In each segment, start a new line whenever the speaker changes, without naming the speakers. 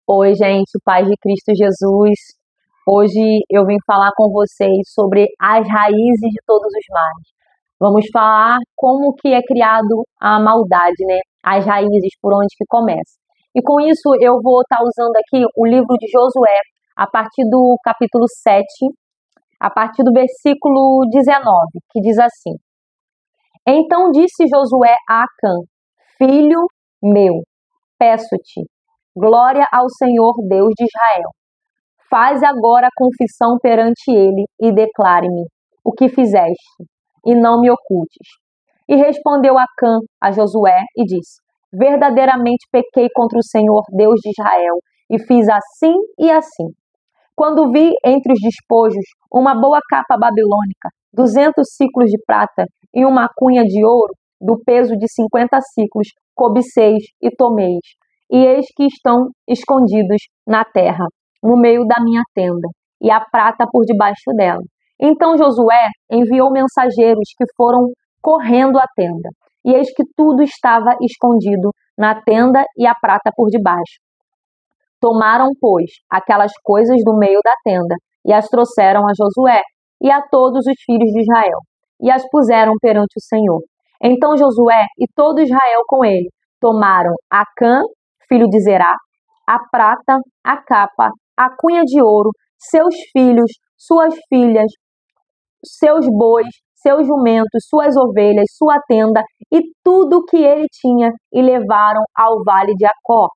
Oi, gente, paz de Cristo Jesus. Hoje eu vim falar com vocês sobre as raízes de todos os males. Vamos falar como que é criado a maldade, né? As raízes, por onde que começa. E com isso eu vou estar usando aqui o livro de Josué, a partir do capítulo 7, a partir do versículo 19, que diz assim: Então disse Josué a Acã, filho meu, peço-te, glória ao Senhor Deus de Israel. Faz agora confissão perante ele e declare-me o que fizeste, e não me ocultes. E respondeu Acã a Josué e disse: Verdadeiramente pequei contra o Senhor Deus de Israel, e fiz assim e assim. Quando vi entre os despojos uma boa capa babilônica, 200 siclos de prata e uma cunha de ouro, do peso de 50 siclos, cobicei e tomei. E eis que estão escondidos na terra, no meio da minha tenda, e a prata por debaixo dela. Então Josué enviou mensageiros que foram correndo à tenda, e eis que tudo estava escondido na tenda e a prata por debaixo. Tomaram, pois, aquelas coisas do meio da tenda, e as trouxeram a Josué e a todos os filhos de Israel, e as puseram perante o Senhor. Então Josué e todo Israel com ele tomaram Acã, filho de Zerá, a prata, a capa, a cunha de ouro, seus filhos, suas filhas, seus bois, seus jumentos, suas ovelhas, sua tenda e tudo o que ele tinha, e levaram ao vale de Acor.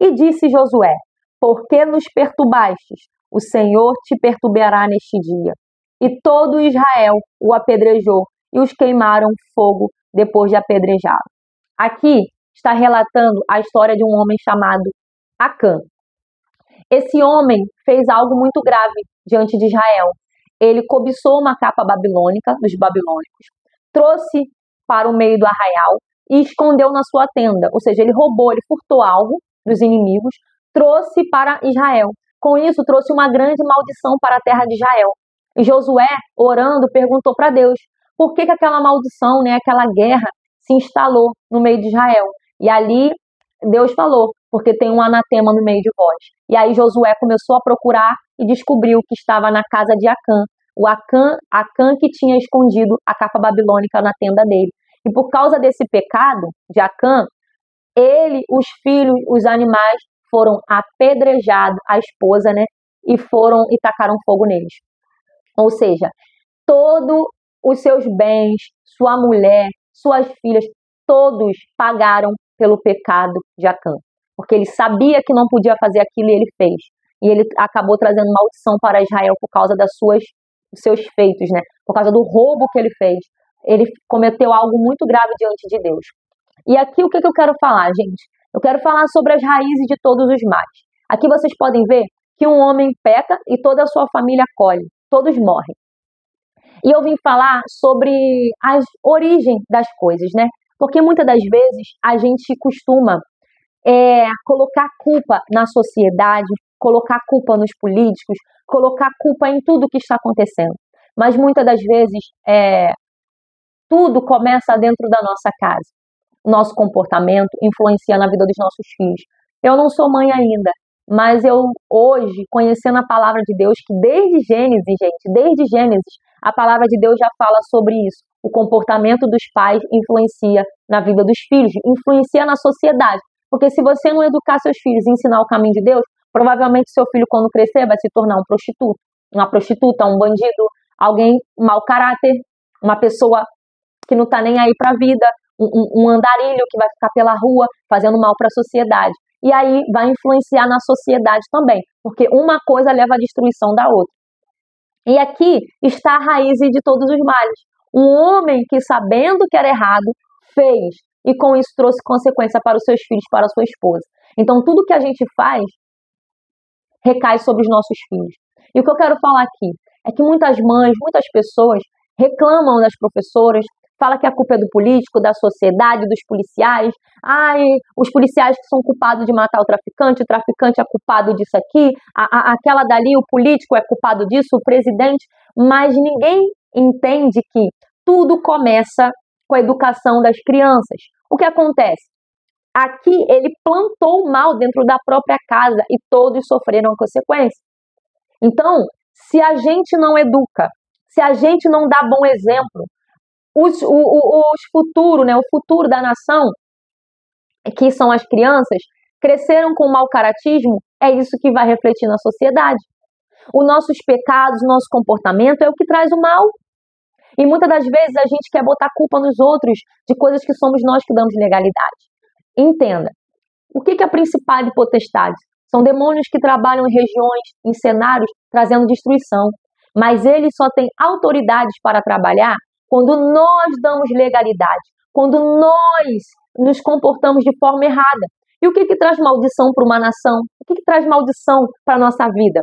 E disse Josué: Por que nos perturbastes? O Senhor te perturbará neste dia. E todo Israel o apedrejou e os queimaram fogo depois de apedrejá-lo. Aqui está relatando a história de um homem chamado Acã. Esse homem fez algo muito grave diante de Israel. Ele cobiçou uma capa babilônica dos babilônicos, trouxe para o meio do arraial e escondeu na sua tenda. Ou seja, ele roubou, ele furtou algo dos inimigos, trouxe para Israel. Com isso, trouxe uma grande maldição para a terra de Israel. E Josué, orando, perguntou para Deus por que aquela maldição, aquela guerra se instalou no meio de Israel. E ali Deus falou: porque tem um anatema no meio de vós. E aí Josué começou a procurar e descobriu que estava na casa de Acã. O Acã que tinha escondido a capa babilônica na tenda dele. E por causa desse pecado de Acã, ele, os filhos, os animais foram apedrejados, a esposa, e tacaram fogo neles. Ou seja, todos os seus bens, sua mulher, suas filhas, todos pagaram pelo pecado de Acã. Porque ele sabia que não podia fazer aquilo e ele fez. E ele acabou trazendo maldição para Israel por causa dos seus feitos, por causa do roubo que ele fez. Ele cometeu algo muito grave diante de Deus. E aqui o que eu quero falar, gente? Eu quero falar sobre as raízes de todos os males. Aqui vocês podem ver que um homem peca e toda a sua família colhe. Todos morrem. E eu vim falar sobre as origens das coisas, Porque muitas das vezes a gente costuma colocar culpa na sociedade, colocar culpa nos políticos, colocar culpa em tudo que está acontecendo. Mas muitas das vezes tudo começa dentro da nossa casa. Nosso comportamento influencia na vida dos nossos filhos. Eu não sou mãe ainda, mas eu hoje, conhecendo a palavra de Deus, que desde Gênesis, a palavra de Deus já fala sobre isso. O comportamento dos pais influencia na vida dos filhos, influencia na sociedade. Porque se você não educar seus filhos e ensinar o caminho de Deus, provavelmente seu filho, quando crescer, vai se tornar um prostituto, uma prostituta, um bandido, alguém mau caráter, uma pessoa que não está nem aí para a vida, um andarilho que vai ficar pela rua fazendo mal para a sociedade. E aí vai influenciar na sociedade também, porque uma coisa leva à destruição da outra. E aqui está a raiz de todos os males. Um homem que, sabendo que era errado, fez, e com isso trouxe consequência para os seus filhos, para a sua esposa. Então tudo que a gente faz recai sobre os nossos filhos. E o que eu quero falar aqui é que muitas mães, muitas pessoas reclamam das professoras, fala que a culpa é do político, da sociedade, dos policiais. Os policiais que são culpados de matar o traficante é culpado disso aqui, aquela dali, o político é culpado disso, o presidente. Mas ninguém entende que tudo começa com a educação das crianças. O que acontece? Aqui ele plantou o mal dentro da própria casa e todos sofreram a consequência. Então, se a gente não educa, se a gente não dá bom exemplo, o futuro da nação, que são as crianças, cresceram com mau caratismo, é isso que vai refletir na sociedade. Os nossos pecados, nosso comportamento é o que traz o mal. E muitas das vezes a gente quer botar culpa nos outros de coisas que somos nós que damos legalidade. Entenda, o que é a principal potestade? São demônios que trabalham em regiões, em cenários, trazendo destruição. Mas eles só têm autoridades para trabalhar quando nós damos legalidade, quando nós nos comportamos de forma errada. E o que traz maldição para uma nação? O que traz maldição para a nossa vida,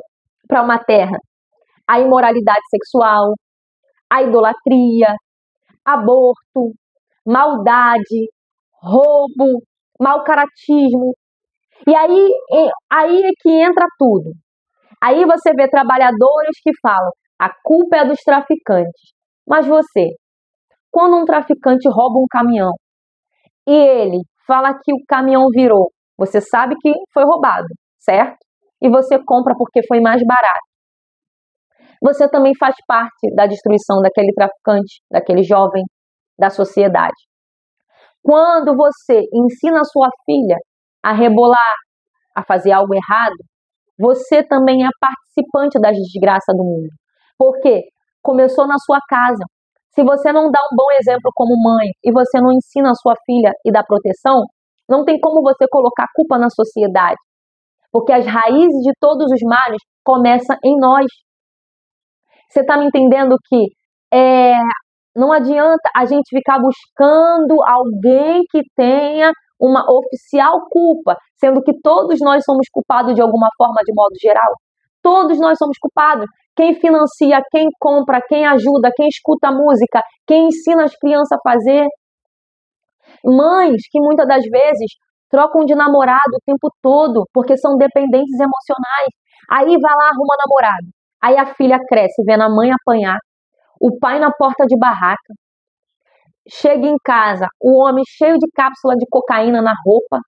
para uma terra? A imoralidade sexual, a idolatria, aborto, maldade, roubo, mau caratismo. E aí é que entra tudo. Aí você vê trabalhadores que falam, a culpa é dos traficantes. Mas você, quando um traficante rouba um caminhão e ele fala que o caminhão virou, você sabe que foi roubado, certo? E você compra porque foi mais barato. Você também faz parte da destruição daquele traficante, daquele jovem, da sociedade. Quando você ensina a sua filha a rebolar, a fazer algo errado, você também é participante da desgraça do mundo. Porque começou na sua casa. Se você não dá um bom exemplo como mãe e você não ensina a sua filha e dá proteção, não tem como você colocar culpa na sociedade. Porque as raízes de todos os males começam em nós. Você está me entendendo que não adianta a gente ficar buscando alguém que tenha uma oficial culpa, sendo que todos nós somos culpados de alguma forma, de modo geral. Todos nós somos culpados. Quem financia, quem compra, quem ajuda, quem escuta música, quem ensina as crianças a fazer. Mães que muitas das vezes trocam de namorado o tempo todo porque são dependentes emocionais. Aí vai lá, arruma namorado. Aí a filha cresce vendo a mãe apanhar, o pai na porta de barraca. Chega em casa, o homem cheio de cápsula de cocaína na roupa.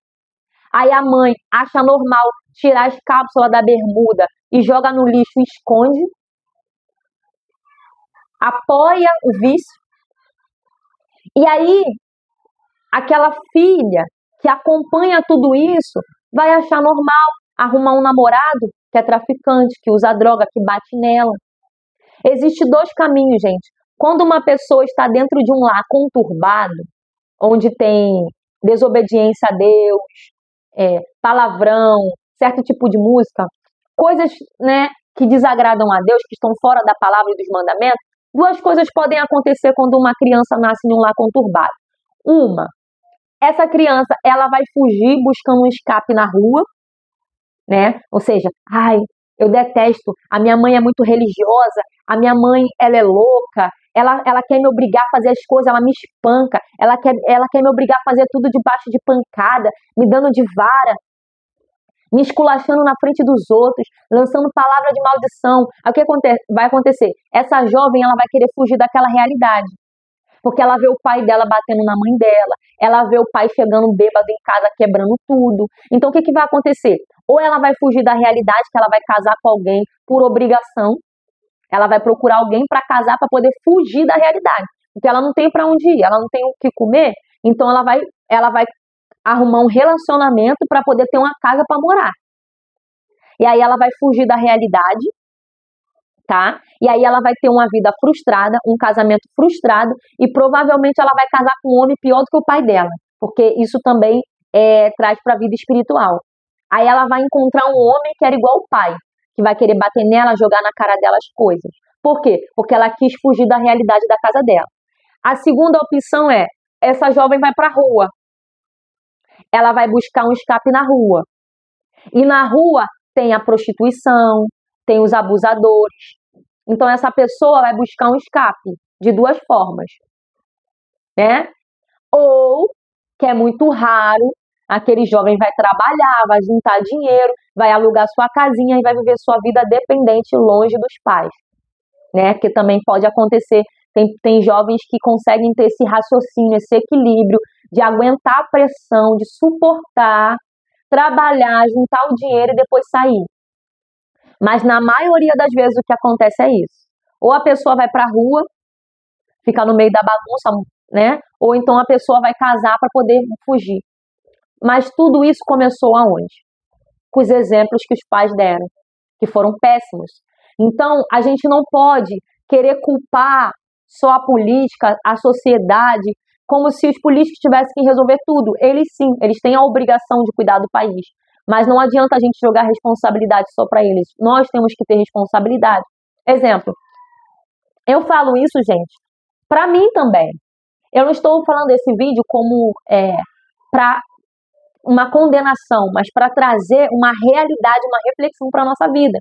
Aí a mãe acha normal tirar as cápsulas da bermuda e joga no lixo e esconde. Apoia o vício. E aí, aquela filha que acompanha tudo isso vai achar normal arrumar um namorado que é traficante, que usa droga, que bate nela. Existem dois caminhos, gente. Quando uma pessoa está dentro de um lar conturbado, onde tem desobediência a Deus, palavrão, certo tipo de música, coisas, né, que desagradam a Deus, que estão fora da palavra e dos mandamentos, duas coisas podem acontecer quando uma criança nasce em um lar conturbado. Uma, essa criança ela vai fugir buscando um escape na rua, né? Ou seja, eu detesto, a minha mãe é muito religiosa, a minha mãe ela é louca, ela quer me obrigar a fazer as coisas, ela me espanca, ela quer me obrigar a fazer tudo debaixo de pancada, me dando de vara, me esculachando na frente dos outros, lançando palavra de maldição. Aí o que vai acontecer? Essa jovem ela vai querer fugir daquela realidade. Porque ela vê o pai dela batendo na mãe dela, ela vê o pai chegando bêbado em casa, quebrando tudo. Então o que vai acontecer? Ou ela vai fugir da realidade, que ela vai casar com alguém por obrigação, ela vai procurar alguém para casar para poder fugir da realidade. Porque ela não tem para onde ir, ela não tem o que comer, então ela vai arrumar um relacionamento para poder ter uma casa para morar. E aí ela vai fugir da realidade, tá? E aí ela vai ter uma vida frustrada, um casamento frustrado e provavelmente ela vai casar com um homem pior do que o pai dela, porque isso também traz para a vida espiritual. Aí ela vai encontrar um homem que era igual ao pai, que vai querer bater nela, jogar na cara dela as coisas. Por quê? Porque ela quis fugir da realidade da casa dela. A segunda opção é, essa jovem vai para a rua. Ela vai buscar um escape na rua. E na rua tem a prostituição, tem os abusadores. Então essa pessoa vai buscar um escape de duas formas, né? Ou, que é muito raro, aquele jovem vai trabalhar, vai juntar dinheiro, vai alugar sua casinha e vai viver sua vida dependente longe dos pais, né? Que também pode acontecer. Tem jovens que conseguem ter esse raciocínio, esse equilíbrio de aguentar a pressão, de suportar, trabalhar, juntar o dinheiro e depois sair. Mas na maioria das vezes o que acontece é isso. Ou a pessoa vai para a rua, fica no meio da bagunça, né? Ou então a pessoa vai casar para poder fugir. Mas tudo isso começou aonde? Com os exemplos que os pais deram, que foram péssimos. Então, a gente não pode querer culpar só a política, a sociedade, como se os políticos tivessem que resolver tudo. Eles sim, eles têm a obrigação de cuidar do país. Mas não adianta a gente jogar responsabilidade só para eles. Nós temos que ter responsabilidade. Exemplo, eu falo isso, gente, para mim também. Eu não estou falando desse vídeo como para uma condenação, mas para trazer uma realidade, uma reflexão para a nossa vida,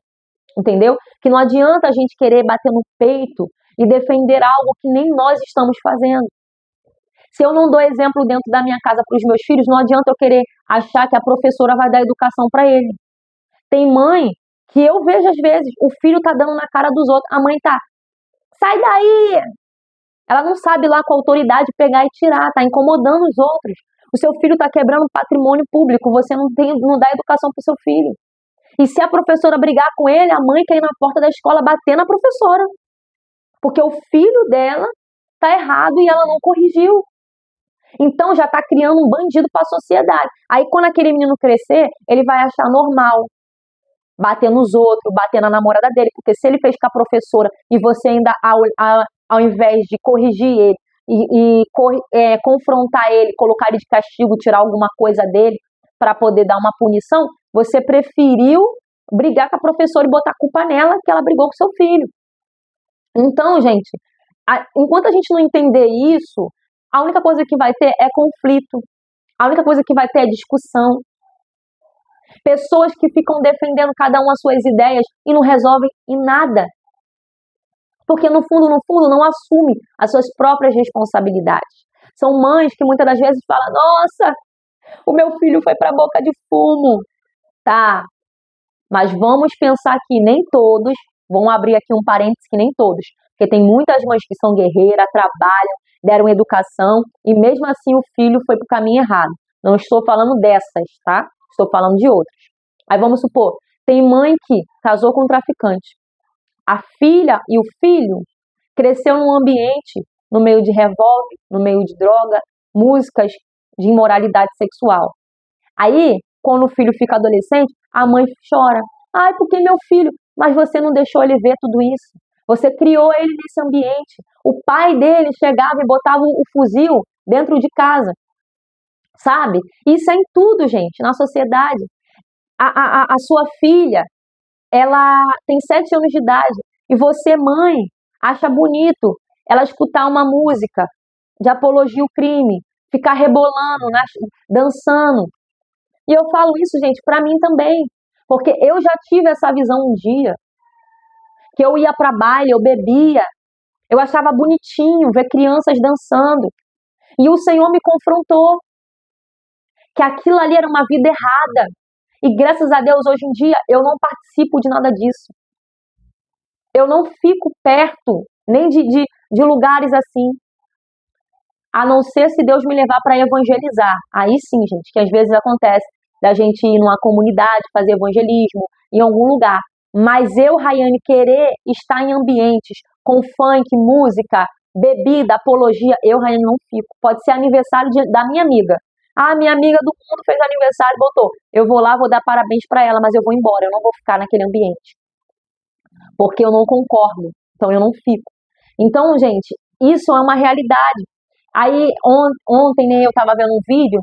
entendeu? Que não adianta a gente querer bater no peito e defender algo que nem nós estamos fazendo. Se eu não dou exemplo dentro da minha casa para os meus filhos, não adianta eu querer achar que a professora vai dar educação para ele. Tem mãe que eu vejo às vezes, o filho tá dando na cara dos outros, a mãe tá, sai daí! Ela não sabe lá com a autoridade pegar e tirar, tá incomodando os outros. O seu filho está quebrando patrimônio público, você não dá educação para o seu filho. E se a professora brigar com ele, a mãe quer ir na porta da escola bater na professora. Porque o filho dela está errado e ela não corrigiu. Então já está criando um bandido para a sociedade. Aí quando aquele menino crescer, ele vai achar normal bater nos outros, bater na namorada dele. Porque se ele fez com a professora e você ainda, ao invés de corrigir ele, confrontar ele, colocar ele de castigo, tirar alguma coisa dele para poder dar uma punição, você preferiu brigar com a professora e botar a culpa nela que ela brigou com seu filho. Então, gente, enquanto a gente não entender isso, a única coisa que vai ter é conflito, a única coisa que vai ter é discussão. Pessoas que ficam defendendo cada um as suas ideias e não resolvem em nada. Porque no fundo, não assume as suas próprias responsabilidades. São mães que muitas das vezes falam, nossa, o meu filho foi para a boca de fumo. Tá, mas vamos pensar que nem todos, vamos abrir aqui um parênteses que nem todos, porque tem muitas mães que são guerreiras, trabalham, deram educação e mesmo assim o filho foi para o caminho errado. Não estou falando dessas, tá? Estou falando de outras. Aí vamos supor, tem mãe que casou com um traficante. A filha e o filho cresceu num ambiente no meio de revólver, no meio de droga, músicas de imoralidade sexual. Aí, quando o filho fica adolescente, a mãe chora. Ai, porque meu filho? Mas você não deixou ele ver tudo isso. Você criou ele nesse ambiente. O pai dele chegava e botava o fuzil dentro de casa. Sabe? Isso é em tudo, gente, na sociedade. A sua filha, ela tem 7 anos de idade e você, mãe, acha bonito ela escutar uma música de apologia ao crime, ficar rebolando, dançando. E eu falo isso, gente, pra mim também, porque eu já tive essa visão um dia, que eu ia pra baile, eu bebia, eu achava bonitinho ver crianças dançando, e o Senhor me confrontou, que aquilo ali era uma vida errada, e graças a Deus, hoje em dia, eu não participo de nada disso. Eu não fico perto nem de lugares assim. A não ser se Deus me levar para evangelizar. Aí sim, gente, que às vezes acontece da gente ir numa comunidade, fazer evangelismo, em algum lugar. Mas eu, Rayane, querer estar em ambientes com funk, música, bebida, apologia, eu, Rayane, não fico. Pode ser aniversário da minha amiga. Ah, minha amiga do mundo fez aniversário e botou. Eu vou lá, vou dar parabéns para ela, mas eu vou embora, eu não vou ficar naquele ambiente. Porque eu não concordo, então eu não fico. Então, gente, isso é uma realidade. Aí, ontem, né, eu estava vendo um vídeo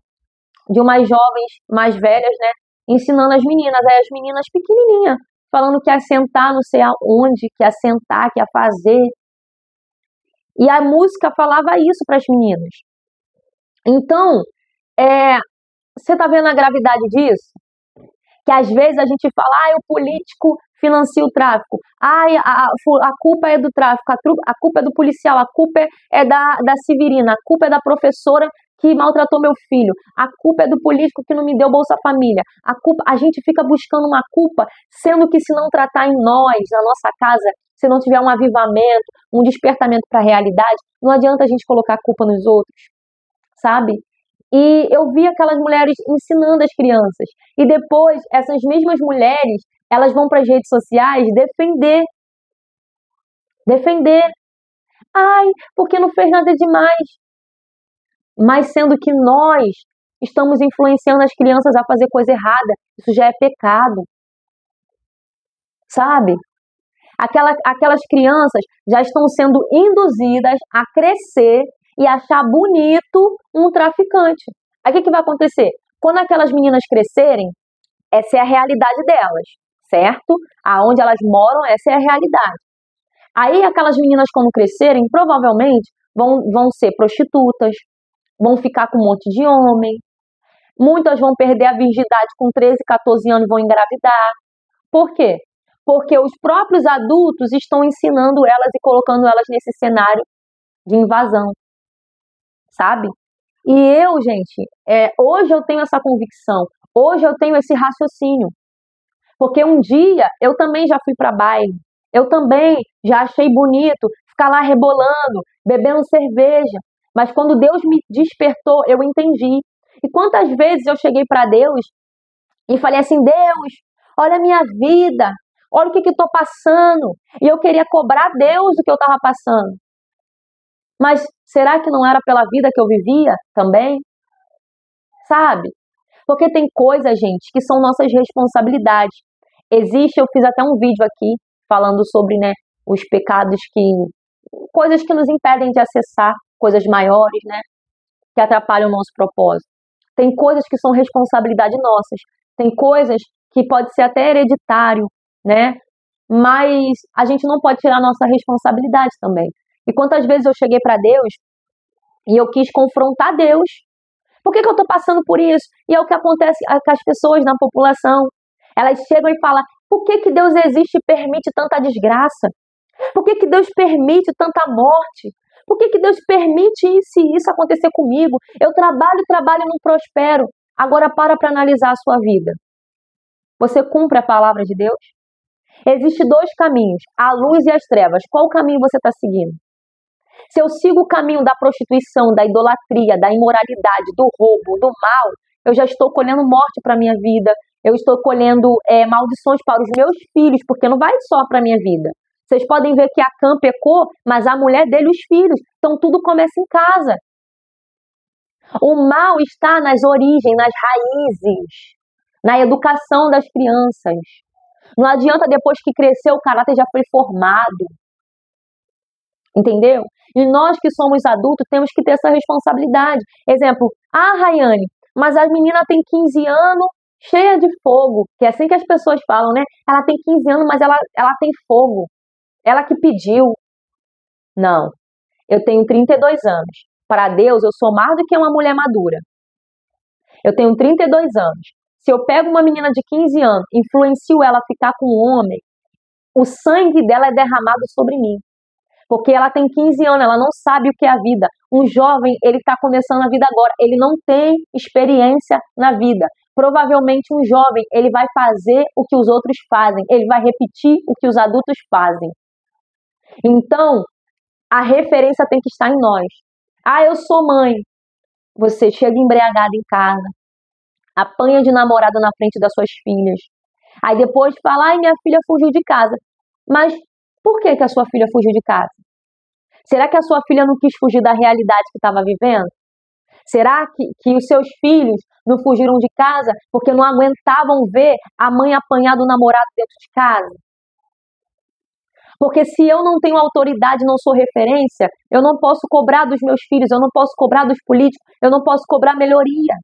de umas jovens mais velhas, né, ensinando as meninas, aí as meninas pequenininhas, falando que ia sentar não sei aonde, que ia sentar, que ia fazer. E a música falava isso para as meninas. Então, você tá vendo a gravidade disso? Que às vezes a gente fala, o político financia o tráfico, a culpa é do tráfico, a culpa é do policial, a culpa é da Severina, a culpa é da professora que maltratou meu filho, a culpa é do político que não me deu Bolsa Família, a gente fica buscando uma culpa, sendo que se não tratar em nós, na nossa casa, se não tiver um avivamento, um despertamento para a realidade, não adianta a gente colocar a culpa nos outros, sabe? E eu vi aquelas mulheres ensinando as crianças. E depois, essas mesmas mulheres, elas vão para as redes sociais defender. Defender. Ai, porque não fez nada demais. Mas sendo que nós estamos influenciando as crianças a fazer coisa errada. Isso já é pecado. Sabe? Aquelas crianças já estão sendo induzidas a crescer e achar bonito um traficante. Aí o que vai acontecer? Quando aquelas meninas crescerem, essa é a realidade delas, certo? Aonde elas moram, essa é a realidade. Aí aquelas meninas, quando crescerem, provavelmente vão ser prostitutas, vão ficar com um monte de homem, muitas vão perder a virgindade com 13, 14 anos e vão engravidar. Por quê? Porque os próprios adultos estão ensinando elas e colocando elas nesse cenário de invasão, sabe? E eu, gente, hoje eu tenho essa convicção, hoje eu tenho esse raciocínio, porque um dia eu também já fui para baile, eu também já achei bonito ficar lá rebolando, bebendo cerveja, mas quando Deus me despertou, eu entendi. E quantas vezes eu cheguei para Deus e falei assim, Deus, olha a minha vida, olha o que eu estou passando. E eu queria cobrar Deus do que eu estava passando. Mas será que não era pela vida que eu vivia também? Sabe? Porque tem coisas, gente, que são nossas responsabilidades. Eu fiz até um vídeo aqui falando sobre, né, os pecados coisas que nos impedem de acessar coisas maiores, né, que atrapalham o nosso propósito. Tem coisas que são responsabilidade nossas. Tem coisas que pode ser até hereditário, né? Mas a gente não pode tirar a nossa responsabilidade também. E quantas vezes eu cheguei para Deus e eu quis confrontar Deus. Por que eu estou passando por isso? E é o que acontece com as pessoas na população. Elas chegam e falam, por que Deus existe e permite tanta desgraça? Por que Deus permite tanta morte? Por que Deus permite isso acontecer comigo? Eu trabalho e não prospero. Agora para analisar a sua vida. Você cumpre a palavra de Deus? Existem dois caminhos, a luz e as trevas. Qual caminho você está seguindo? Se eu sigo o caminho da prostituição, da idolatria, da imoralidade, do roubo, do mal, eu já estou colhendo morte para a minha vida, eu estou colhendo maldições para os meus filhos, porque não vai só para a minha vida. Vocês podem ver que Acã pecou, mas a mulher dele e os filhos. Então tudo começa em casa. O mal está nas origens, nas raízes, na educação das crianças. Não adianta depois que cresceu, o caráter já foi formado. Entendeu? E nós que somos adultos temos que ter essa responsabilidade. Exemplo, Rayane, mas a menina tem 15 anos, cheia de fogo. Que é assim que as pessoas falam, né? Ela tem 15 anos, mas ela tem fogo. Ela que pediu. Não. Eu tenho 32 anos. Para Deus, eu sou mais do que uma mulher madura. Eu tenho 32 anos. Se eu pego uma menina de 15 anos, influencio ela a ficar com um homem, o sangue dela é derramado sobre mim. Porque ela tem 15 anos, ela não sabe o que é a vida. Um jovem, ele está começando a vida agora, ele não tem experiência na vida. Provavelmente um jovem, ele vai fazer o que os outros fazem, ele vai repetir o que os adultos fazem. Então, a referência tem que estar em nós. Eu sou mãe. Você chega embriagada em casa, apanha de namorado na frente das suas filhas. Aí depois fala, minha filha fugiu de casa. Mas por que a sua filha fugiu de casa? Será que a sua filha não quis fugir da realidade que estava vivendo? Será que os seus filhos não fugiram de casa porque não aguentavam ver a mãe apanhar do namorado dentro de casa? Porque se eu não tenho autoridade, não sou referência, eu não posso cobrar dos meus filhos, eu não posso cobrar dos políticos, eu não posso cobrar melhoria.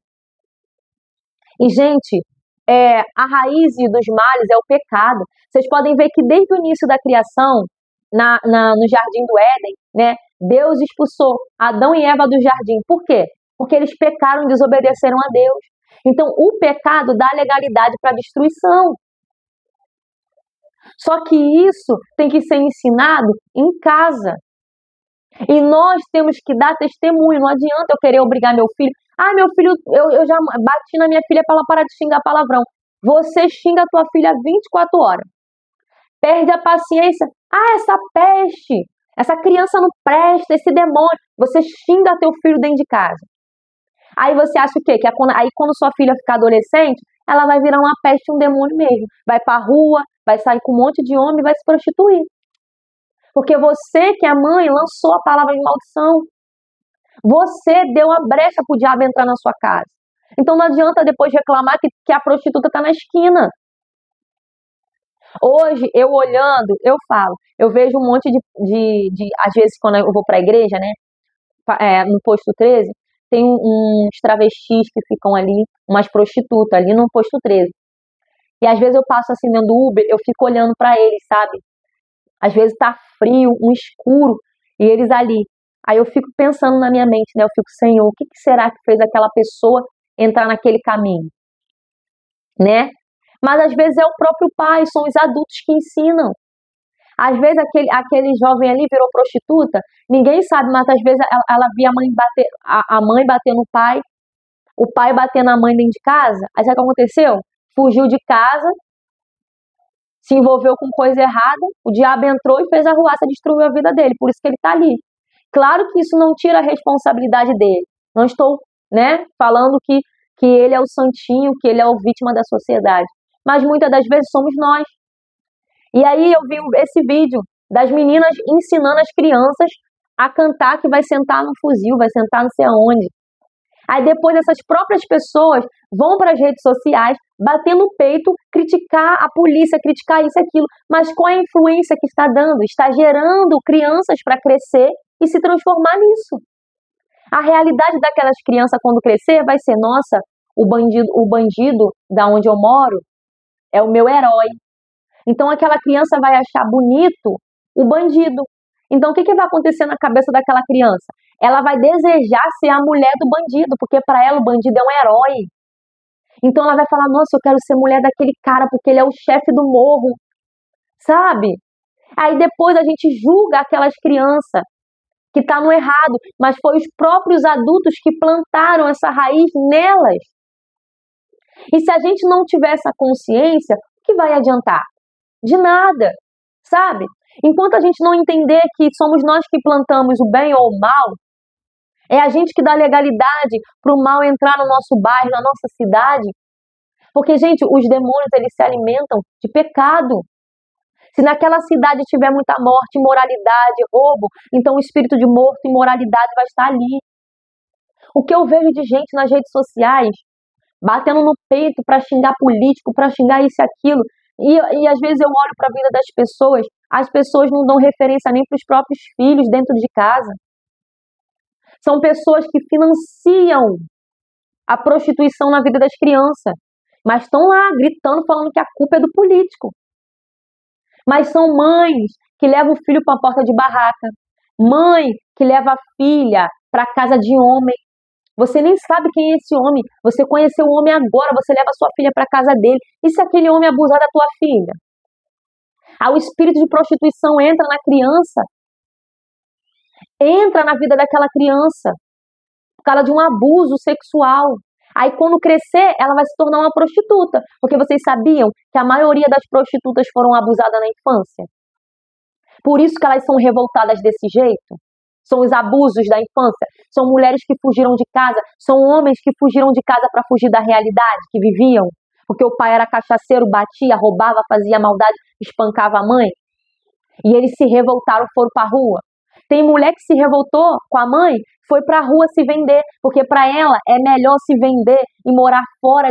E, gente, a raiz dos males é o pecado. Vocês podem ver que desde o início da criação, no Jardim do Éden, né, Deus expulsou Adão e Eva do jardim. Por quê? Porque eles pecaram e desobedeceram a Deus. Então, o pecado dá legalidade para a destruição. Só que isso tem que ser ensinado em casa. E nós temos que dar testemunho. Não adianta eu querer obrigar meu filho. Meu filho, eu já bati na minha filha para ela parar de xingar palavrão. Você xinga a tua filha 24 horas. Perde a paciência. Essa peste. Essa criança não presta, esse demônio. Você xinga teu filho dentro de casa. Aí você acha o quê? Aí quando sua filha ficar adolescente, ela vai virar uma peste, um demônio mesmo. Vai pra rua, vai sair com um monte de homem e vai se prostituir. Porque você, que é mãe, lançou a palavra de maldição. Você deu a brecha pro diabo entrar na sua casa. Então não adianta depois reclamar que a prostituta tá na esquina. Hoje, eu olhando, eu falo, eu vejo um monte às vezes quando eu vou pra igreja, né, no posto 13, tem uns travestis que ficam ali, umas prostitutas ali no posto 13. E às vezes eu passo assim dentro do Uber, eu fico olhando pra eles, sabe? Às vezes tá frio, um escuro, e eles ali. Aí eu fico pensando na minha mente, né? Eu fico, Senhor, o que será que fez aquela pessoa entrar naquele caminho? Né? Mas às vezes é o próprio pai, são os adultos que ensinam. Às vezes aquele jovem ali virou prostituta, ninguém sabe, mas às vezes ela via a mãe bater no pai, o pai bater na mãe dentro de casa. Aí sabe o que aconteceu? Fugiu de casa, se envolveu com coisa errada, o diabo entrou e fez a arruaça, destruiu a vida dele, por isso que ele está ali. Claro que isso não tira a responsabilidade dele. Não estou, né, falando que ele é o santinho, que ele é o vítima da sociedade. Mas muitas das vezes somos nós. E aí eu vi esse vídeo das meninas ensinando as crianças a cantar que vai sentar no fuzil, vai sentar não sei aonde. Aí depois essas próprias pessoas vão para as redes sociais, bater no peito, criticar a polícia, criticar isso e aquilo. Mas qual é a influência que está dando? Está gerando crianças para crescer e se transformar nisso. A realidade daquelas crianças quando crescer vai ser, nossa, o bandido da onde eu moro é o meu herói. Então aquela criança vai achar bonito o bandido. Então o que vai acontecer na cabeça daquela criança? Ela vai desejar ser a mulher do bandido, porque para ela o bandido é um herói. Então ela vai falar, nossa, eu quero ser mulher daquele cara, porque ele é o chefe do morro. Sabe? Aí depois a gente julga aquelas crianças que está no errado, mas foi os próprios adultos que plantaram essa raiz nelas. E se a gente não tiver essa consciência, o que vai adiantar? De nada, sabe? Enquanto a gente não entender que somos nós que plantamos o bem ou o mal, é a gente que dá legalidade para o mal entrar no nosso bairro, na nossa cidade. Porque, gente, os demônios, eles se alimentam de pecado. Se naquela cidade tiver muita morte, imoralidade, roubo, então o espírito de morto e imoralidade vai estar ali. O que eu vejo de gente nas redes sociais, batendo no peito para xingar político, para xingar isso e aquilo, e às vezes eu olho para a vida das pessoas, as pessoas não dão referência nem para os próprios filhos dentro de casa. São pessoas que financiam a prostituição na vida das crianças, mas estão lá gritando, falando que a culpa é do político. Mas são mães que levam o filho para a porta de barraca, mãe que leva a filha para a casa de homem. Você nem sabe quem é esse homem, você conheceu o homem agora, você leva a sua filha para a casa dele. E se aquele homem abusar da tua filha? Aí o espírito de prostituição entra na criança, entra na vida daquela criança, por causa de um abuso sexual. Aí quando crescer, ela vai se tornar uma prostituta, porque vocês sabiam que a maioria das prostitutas foram abusadas na infância? Por isso que elas são revoltadas desse jeito? São os abusos da infância, são mulheres que fugiram de casa, são homens que fugiram de casa para fugir da realidade que viviam, porque o pai era cachaceiro, batia, roubava, fazia maldade, espancava a mãe, e eles se revoltaram, foram para a rua. Tem mulher que se revoltou com a mãe, foi para a rua se vender, porque para ela é melhor se vender e morar fora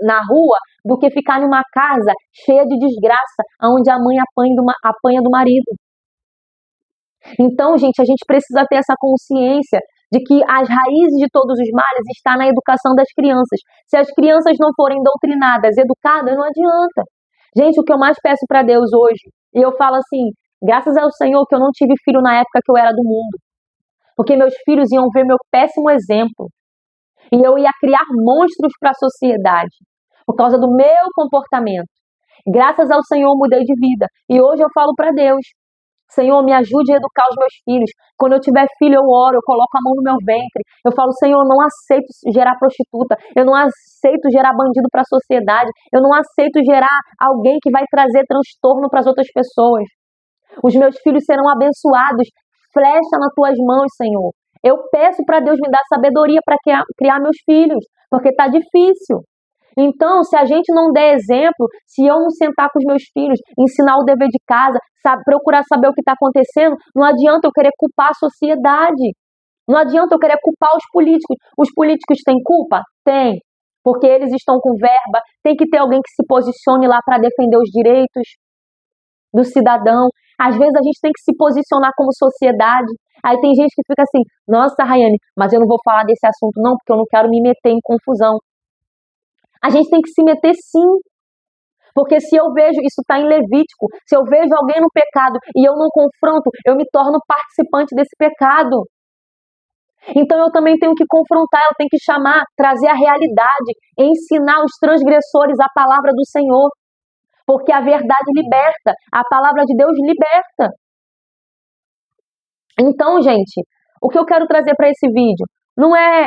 na rua do que ficar numa casa cheia de desgraça, onde a mãe apanha do marido. Então, gente, a gente precisa ter essa consciência de que as raízes de todos os males estão na educação das crianças. Se as crianças não forem doutrinadas, educadas, não adianta. Gente, o que eu mais peço para Deus hoje, e eu falo assim, graças ao Senhor que eu não tive filho na época que eu era do mundo, porque meus filhos iam ver meu péssimo exemplo, e eu ia criar monstros para a sociedade, por causa do meu comportamento. Graças ao Senhor eu mudei de vida, e hoje eu falo para Deus, Senhor, me ajude a educar os meus filhos. Quando eu tiver filho, eu oro, eu coloco a mão no meu ventre. Eu falo, Senhor, eu não aceito gerar prostituta. Eu não aceito gerar bandido para a sociedade. Eu não aceito gerar alguém que vai trazer transtorno para as outras pessoas. Os meus filhos serão abençoados. Flecha nas tuas mãos, Senhor. Eu peço para Deus me dar sabedoria para criar meus filhos, porque está difícil. Então, se a gente não der exemplo, se eu não sentar com os meus filhos, ensinar o dever de casa, procurar saber o que está acontecendo, não adianta eu querer culpar a sociedade. Não adianta eu querer culpar os políticos. Os políticos têm culpa? Tem. Porque eles estão com verba. Tem que ter alguém que se posicione lá para defender os direitos do cidadão. Às vezes a gente tem que se posicionar como sociedade. Aí tem gente que fica assim, nossa, Rayane, mas eu não vou falar desse assunto não, porque eu não quero me meter em confusão. A gente tem que se meter sim. Porque se eu vejo, isso está em Levítico, se eu vejo alguém no pecado e eu não confronto, eu me torno participante desse pecado. Então eu também tenho que confrontar, eu tenho que chamar, trazer a realidade, ensinar os transgressores a palavra do Senhor. Porque a verdade liberta, a palavra de Deus liberta. Então, gente, o que eu quero trazer para esse vídeo não é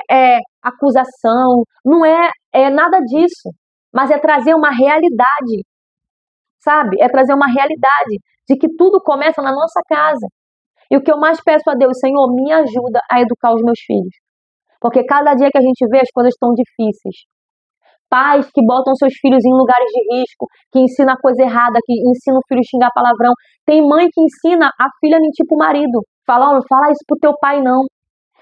acusação, não é nada disso, mas é trazer uma realidade, sabe? É trazer uma realidade de que tudo começa na nossa casa. E o que eu mais peço a Deus, Senhor, me ajuda a educar os meus filhos. Porque cada dia que a gente vê, as coisas estão difíceis. Pais que botam seus filhos em lugares de risco, que ensinam coisa errada, que ensinam o filho a xingar palavrão. Tem mãe que ensina a filha a mentir pro marido. Fala, ó, não fala isso pro teu pai, não.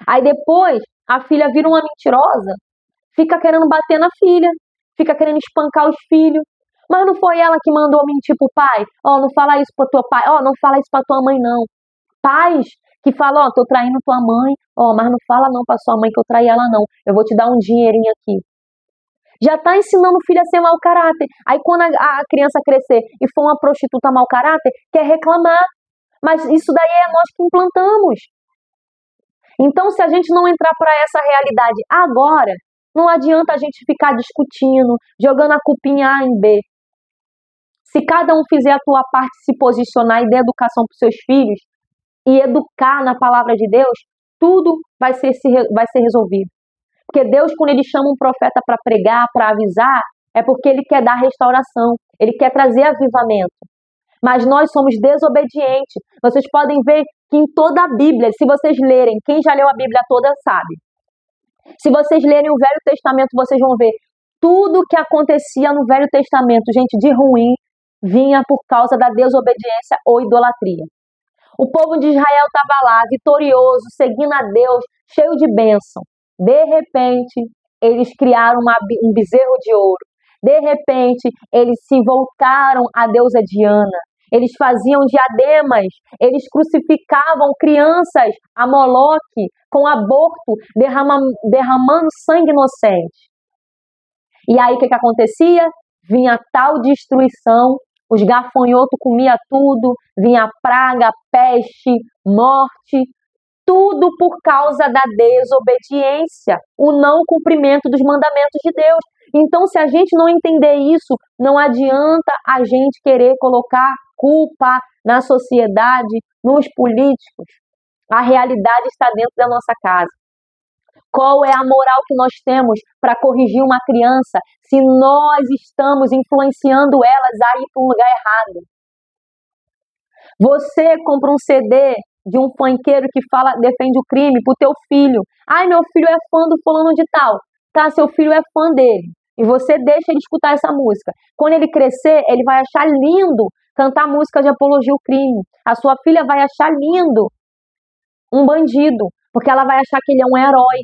Aí depois, a filha vira uma mentirosa, fica querendo bater na filha, fica querendo espancar os filhos. Mas não foi ela que mandou mentir pro pai? Ó, não fala isso pro teu pai. Ó, não fala isso pra tua mãe, não. Pais que falam, ó, tô traindo tua mãe. Ó, mas não fala não pra sua mãe que eu traí ela, não. Eu vou te dar um dinheirinho aqui. Já tá ensinando o filho a ser mau caráter. Aí quando a criança crescer e for uma prostituta mau caráter, quer reclamar. Mas isso daí é nós que implantamos. Então, se a gente não entrar para essa realidade agora, não adianta a gente ficar discutindo, jogando a culpinha A em B. Se cada um fizer a tua parte, se posicionar e dar educação para os seus filhos, e educar na palavra de Deus, tudo vai ser resolvido. Porque Deus, quando Ele chama um profeta para pregar, para avisar, é porque Ele quer dar restauração, Ele quer trazer avivamento. Mas nós somos desobedientes. Vocês podem ver que em toda a Bíblia, se vocês lerem, quem já leu a Bíblia toda sabe. Se vocês lerem o Velho Testamento, vocês vão ver tudo que acontecia no Velho Testamento, gente, de ruim, vinha por causa da desobediência ou idolatria. O povo de Israel estava lá, vitorioso, seguindo a Deus, cheio de bênção. De repente, eles criaram um bezerro de ouro. De repente, eles se voltaram à deusa Diana. Eles faziam diademas, eles crucificavam crianças a Moloque com aborto, derramando sangue inocente. E aí o que acontecia? Vinha tal destruição, os gafanhotos comiam tudo, vinha praga, peste, morte, tudo por causa da desobediência, o não cumprimento dos mandamentos de Deus. Então, se a gente não entender isso, não adianta a gente querer colocar culpa na sociedade, nos políticos. A realidade está dentro da nossa casa. Qual é a moral que nós temos para corrigir uma criança se nós estamos influenciando elas a ir para um lugar errado? Você compra um CD de um funkeiro que defende o crime pro teu filho. Ai, meu filho é fã do fulano de tal. Tá, seu filho é fã dele. E você deixa ele escutar essa música. Quando ele crescer, ele vai achar lindo cantar música de apologia ao crime. A sua filha vai achar lindo um bandido, porque ela vai achar que ele é um herói.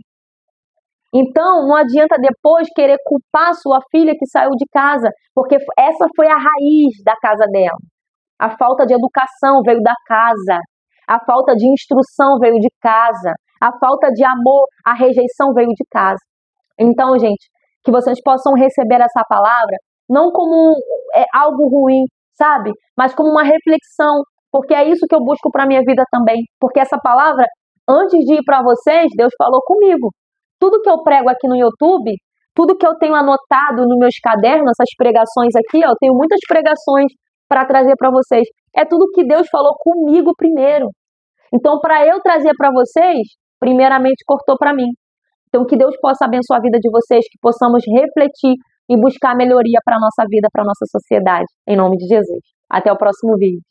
Então, não adianta depois querer culpar a sua filha que saiu de casa, porque essa foi a raiz da casa dela. A falta de educação veio da casa. A falta de instrução veio de casa. A falta de amor, a rejeição veio de casa. Então, gente, que vocês possam receber essa palavra não como algo ruim, sabe? Mas como uma reflexão, porque é isso que eu busco para a minha vida também. Porque essa palavra, antes de ir para vocês, Deus falou comigo. Tudo que eu prego aqui no YouTube, tudo que eu tenho anotado nos meus cadernos, essas pregações aqui, ó, eu tenho muitas pregações para trazer para vocês. É tudo que Deus falou comigo primeiro. Então, para eu trazer para vocês, primeiramente cortou para mim. Então, que Deus possa abençoar a vida de vocês, que possamos refletir e buscar melhoria para a nossa vida, para a nossa sociedade. Em nome de Jesus. Até o próximo vídeo.